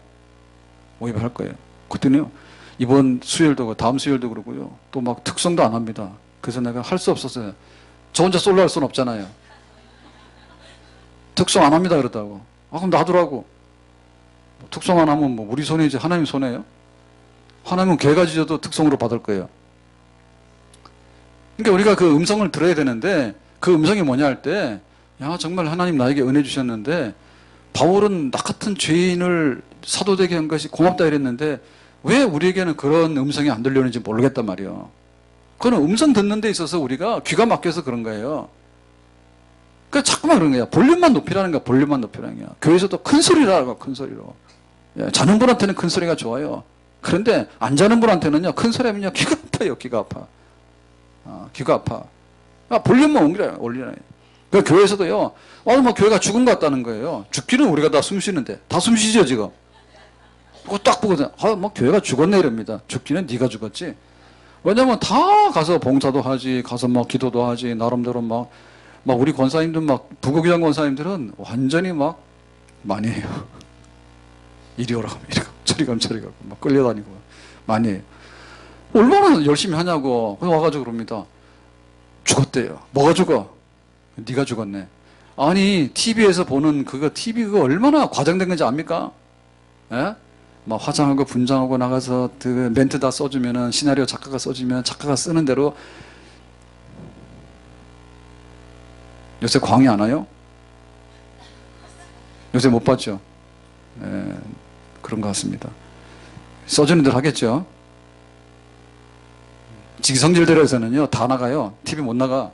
A: 오후 예배 할 거예요. 그때는요, 이번 수요일도 다음 수요일도 그러고요. 또 막 특성도 안 합니다. 그래서 내가 할 수 없었어요. 저 혼자 솔로 할 수는 없잖아요. 특성 안 합니다 그러다고. 아, 그럼 놔두라고. 특성 안 하면 뭐 우리 손해지 하나님 손해예요? 하나님은 개가 짖어도 특성으로 받을 거예요. 그러니까 우리가 그 음성을 들어야 되는데, 그 음성이 뭐냐 할 때, 야, 정말 하나님 나에게 은혜 주셨는데 바울은 나 같은 죄인을 사도 되게 한 것이 고맙다 이랬는데 왜 우리에게는 그런 음성이 안 들려오는지 모르겠단 말이에요. 그건 음성 듣는 데 있어서 우리가 귀가 막혀서 그런 거예요. 그러니까 자꾸만 그런 거야. 볼륨만 높이라는 거야. 볼륨만 높이라는 거야. 교회에서도 큰 소리로 하라고, 큰 소리로. 예, 자는 분한테는 큰 소리가 좋아요. 그런데 안 자는 분한테는요, 큰 소리 하면요, 귀가 아파요. 귀가 아파. 귀가 아파. 볼륨만 올리라. 그 교회에서도요, 뭐 교회가 죽은 것 같다는 거예요. 죽기는 우리가 다 숨 쉬는데. 다 숨 쉬죠, 지금. 그거 딱 보거든. 뭐 교회가 죽었네, 이럽니다. 죽기는 네가 죽었지. 왜냐면 다 가서 봉사도 하지, 가서 막 기도도 하지, 나름대로 막 우리 권사님들 부국이장 권사님들은 완전히 막 많이 해요. 이리 오라, 이리 가. 저리 가면 저리 가고, 막 끌려다니고, 많이 해요. 얼마나 열심히 하냐고. 그래서 와가지고 그럽니다. 죽었대요. 뭐가 죽어? 네가 죽었네. 아니, TV에서 보는 TV 그거 얼마나 과장된 건지 압니까? 예? 막 화장하고 분장하고 나가서 그 멘트 다 써주면은, 시나리오 작가가 써주면 작가가 쓰는 대로. 요새 광이 안 와요? 요새 못 봤죠? 예, 그런 것 같습니다. 써주는 대로 하겠죠? 지성질대로에서는요, 다 나가요. TV 못 나가.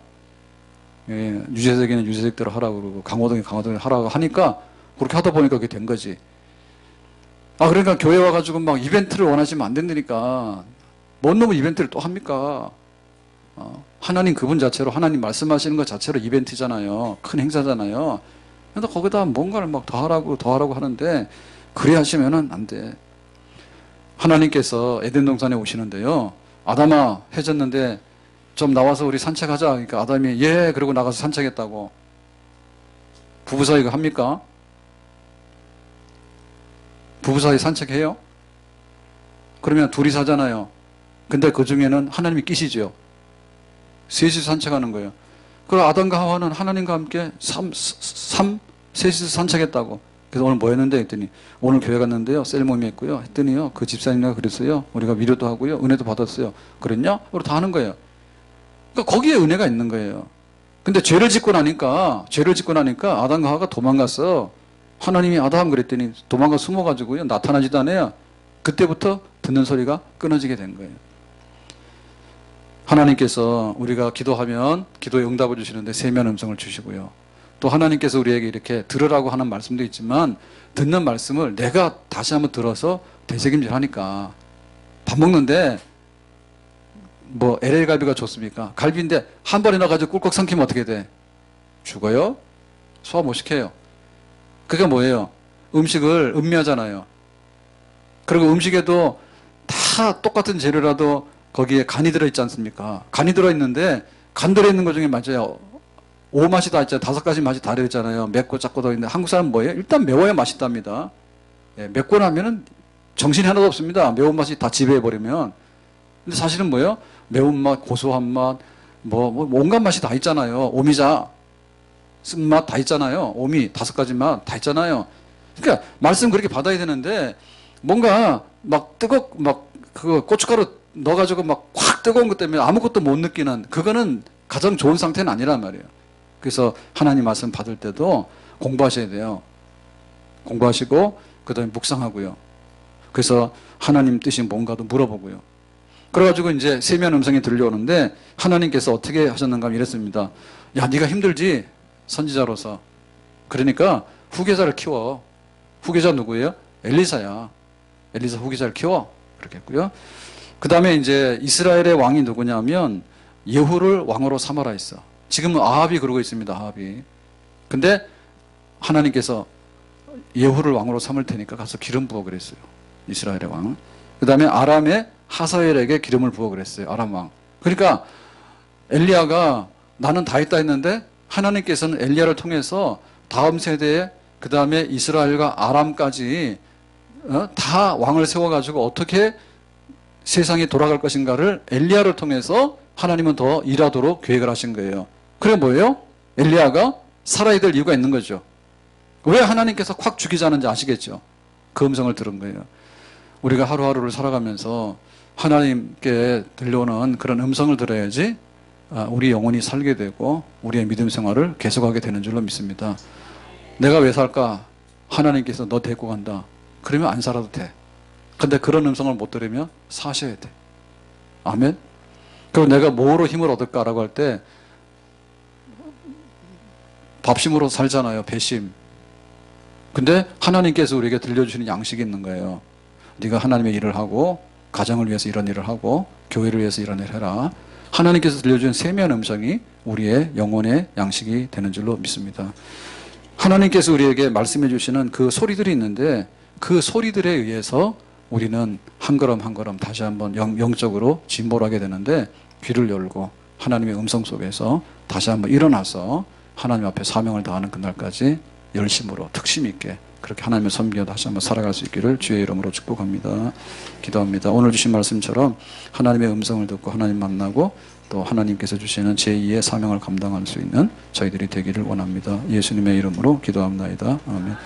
A: 예, 유재석이는 유재석대로 하라고 그러고, 강호동이 강호동대로 하라고 하니까, 그렇게 하다 보니까 그게 된 거지. 그러니까 교회 와가지고 막 이벤트를 원하시면 안 된다니까. 뭔 놈의 이벤트를 또 합니까? 하나님 그분 자체로, 하나님 말씀하시는 것 자체로 이벤트잖아요. 큰 행사잖아요. 근데 거기다 뭔가를 막 더 하라고 하는데, 그래 하시면은 안 돼. 하나님께서 에덴 동산에 오시는데요. 아담아, 해졌는데 좀 나와서 우리 산책하자. 그러니까 아담이 예, 그러고 나가서 산책했다고. 부부 사이가 합니까? 부부 사이 산책해요? 그러면 둘이 사잖아요. 근데 그 중에는 하나님이 끼시죠. 셋이서 산책하는 거예요. 그리고 아담과 하와는 하나님과 함께 셋이서 산책했다고. 그래서 오늘 뭐 했는데 했더니 오늘 교회 갔는데요. 셀모임이 했고요. 했더니요. 그 집사님과 그랬어요. 우리가 위로도 하고요. 은혜도 받았어요. 그랬냐? 우리 다 하는 거예요. 그러니까 거기에 은혜가 있는 거예요. 근데 죄를 짓고 나니까 아담과 하와가 도망갔어. 하나님이 아담 그랬더니 도망가 숨어가지고요. 나타나지도 않아요. 그때부터 듣는 소리가 끊어지게 된 거예요. 하나님께서 우리가 기도하면 기도에 응답을 주시는데 세미한 음성을 주시고요. 또 하나님께서 우리에게 이렇게 들으라고 하는 말씀도 있지만 듣는 말씀을 내가 다시 한번 들어서 되새김질 하니까 밥 먹는데 뭐 LA 갈비가 좋습니까? 갈비인데 한 번에 넣어가지고 꿀꺽 삼키면 어떻게 돼? 죽어요? 소화 못 시켜요. 그게 뭐예요? 음식을 음미하잖아요. 그리고 음식에도 다 똑같은 재료라도 거기에 간이 들어있지 않습니까? 간이 들어있는데 간 들어있는 것 중에 맞아요. 5맛이 다 있잖아요. 5가지 맛이 다르잖아요. 맵고 짭고 더 있는데 한국 사람은 뭐예요? 일단 매워야 맛있답니다. 예, 맵고 나면은 정신이 하나도 없습니다. 매운맛이 다 지배해버리면. 근데 사실은 뭐예요? 매운맛, 고소한 맛, 뭐 온갖 맛이 다 있잖아요. 오미자, 쓴맛 다 있잖아요. 오미, 5가지 맛 다 있잖아요. 그러니까 말씀 그렇게 받아야 되는데 뭔가 막 그거 고춧가루 넣어가지고 막 확 뜨거운 것 때문에 아무것도 못 느끼는 그거는 가장 좋은 상태는 아니란 말이에요. 그래서 하나님 말씀 받을 때도 공부하셔야 돼요. 공부하시고 그 다음에 묵상하고요. 그래서 하나님 뜻이 뭔가도 물어보고요. 그래가지고 이제 세미한 음성이 들려오는데 하나님께서 어떻게 하셨는가 하면 이랬습니다. 야, 네가 힘들지? 선지자로서. 그러니까 후계자를 키워. 후계자 누구예요? 엘리사야. 엘리사 후계자를 키워. 그렇게 했고요. 그 다음에 이제 이스라엘의 왕이 누구냐면 예후를 왕으로 삼아라 했어. 지금은 아합이 그러고 있습니다. 아합이. 근데 하나님께서 예후를 왕으로 삼을 테니까 가서 기름 부어 그랬어요. 이스라엘의 왕. 그 다음에 아람의 하사엘에게 기름을 부어 그랬어요. 아람 왕. 그러니까 엘리야가 나는 다 했다 했는데 하나님께서는 엘리야를 통해서 다음 세대에 그 다음에 이스라엘과 아람까지 다 왕을 세워가지고 어떻게 세상이 돌아갈 것인가를 엘리야를 통해서 하나님은 더 일하도록 계획을 하신 거예요. 그게 뭐예요? 엘리야가 살아야 될 이유가 있는 거죠. 왜 하나님께서 확 죽이자는지 아시겠죠? 그 음성을 들은 거예요. 우리가 하루하루를 살아가면서 하나님께 들려오는 그런 음성을 들어야지 우리 영혼이 살게 되고 우리의 믿음 생활을 계속하게 되는 줄로 믿습니다. 내가 왜 살까? 하나님께서 너 데리고 간다. 그러면 안 살아도 돼. 근데 그런 음성을 못 들으면 사셔야 돼. 아멘? 그리고 내가 뭐로 힘을 얻을까라고 할 때 밥심으로 살잖아요. 배심. 근데 하나님께서 우리에게 들려주시는 양식이 있는 거예요. 네가 하나님의 일을 하고 가정을 위해서 이런 일을 하고 교회를 위해서 이런 일을 해라. 하나님께서 들려주는 세미한 음성이 우리의 영혼의 양식이 되는 줄로 믿습니다. 하나님께서 우리에게 말씀해 주시는 그 소리들이 있는데 그 소리들에 의해서 우리는 한 걸음 한 걸음 다시 한번 영적으로 진보를 하게 되는데 귀를 열고 하나님의 음성 속에서 다시 한번 일어나서 하나님 앞에 사명을 다하는 그날까지 열심으로 특심 있게 그렇게 하나님을 섬겨 다시 한번 살아갈 수 있기를 주의 이름으로 축복합니다. 기도합니다. 오늘 주신 말씀처럼 하나님의 음성을 듣고 하나님 만나고 또 하나님께서 주시는 제2의 사명을 감당할 수 있는 저희들이 되기를 원합니다. 예수님의 이름으로 기도합니다. 아멘.